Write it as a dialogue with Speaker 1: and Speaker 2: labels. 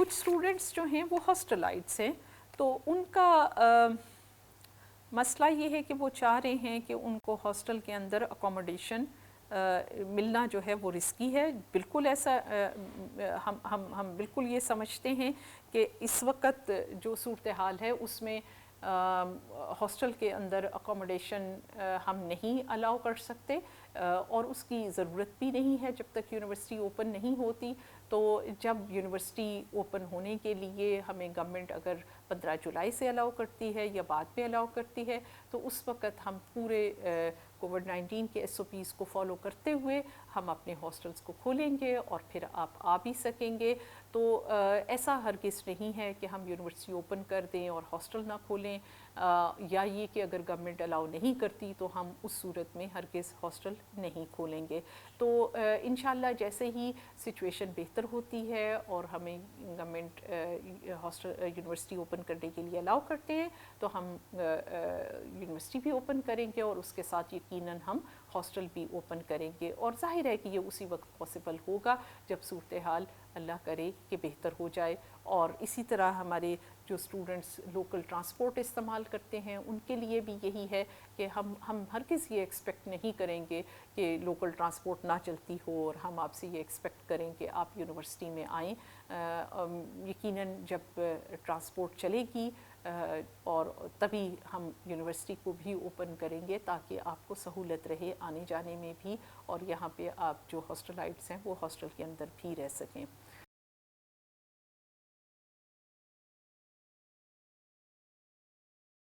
Speaker 1: کچھ اسٹوڈنٹس جو ہیں وہ ہاسٹلائٹس ہیں، تو ان کا مسئلہ یہ ہے کہ وہ چاہ رہے ہیں کہ ان کو ہاسٹل کے اندر اکوموڈیشن ملنا جو ہے وہ رسکی ہے. بالکل ایسا ہم بالکل یہ سمجھتے ہیں کہ اس وقت جو صورتحال ہے اس میں ہاسٹل کے اندر اکوموڈیشن ہم نہیں الاؤ کر سکتے، اور اس کی ضرورت بھی نہیں ہے جب تک یونیورسٹی اوپن نہیں ہوتی. تو جب یونیورسٹی اوپن ہونے کے لیے ہمیں گورنمنٹ اگر 15 جولائی سے الاؤ کرتی ہے یا بعد میں الاؤ کرتی ہے، تو اس وقت ہم پورے کووڈ-19 کے SOPs کو فالو کرتے ہوئے ہم اپنے ہاسٹلس کو کھولیں گے اور پھر آپ آ بھی سکیں گے. تو ایسا ہرگز نہیں ہے کہ ہم یونیورسٹی اوپن کر دیں اور ہاسٹل نہ کھولیں، یا یہ کہ اگر گورنمنٹ الاؤ نہیں کرتی تو ہم اس صورت میں ہرگز ہاسٹل نہیں کھولیں گے. تو انشاءاللہ جیسے ہی سچویشن بہتر ہوتی ہے اور ہمیں گورنمنٹ ہاسٹل یونیورسٹی اوپن کرنے کے لیے الاؤ کرتے ہیں تو ہم یونیورسٹی بھی اوپن کریں گے، اور اس کے ساتھ یقیناً ہم ہاسٹل بھی اوپن کریں گے. اور ظاہر ہے کہ یہ اسی وقت پاسبل ہوگا جب صورتحال اللہ کرے کہ بہتر ہو جائے. اور اسی طرح ہمارے جو اسٹوڈنٹس لوکل ٹرانسپورٹ استعمال کرتے ہیں ان کے لیے بھی یہی ہے کہ ہم ہرگز یہ ایکسپیکٹ نہیں کریں گے کہ لوکل ٹرانسپورٹ نہ چلتی ہو اور ہم آپ سے یہ ایکسپیکٹ کریں کہ آپ یونیورسٹی میں آئیں. یقیناً جب ٹرانسپورٹ چلے گی اور تبھی ہم یونیورسٹی کو بھی اوپن کریں گے تاکہ آپ کو سہولت رہے آنے جانے میں بھی، اور یہاں پہ آپ جو ہاسٹلائٹس ہیں وہ ہاسٹل کے اندر بھی رہ سکیں.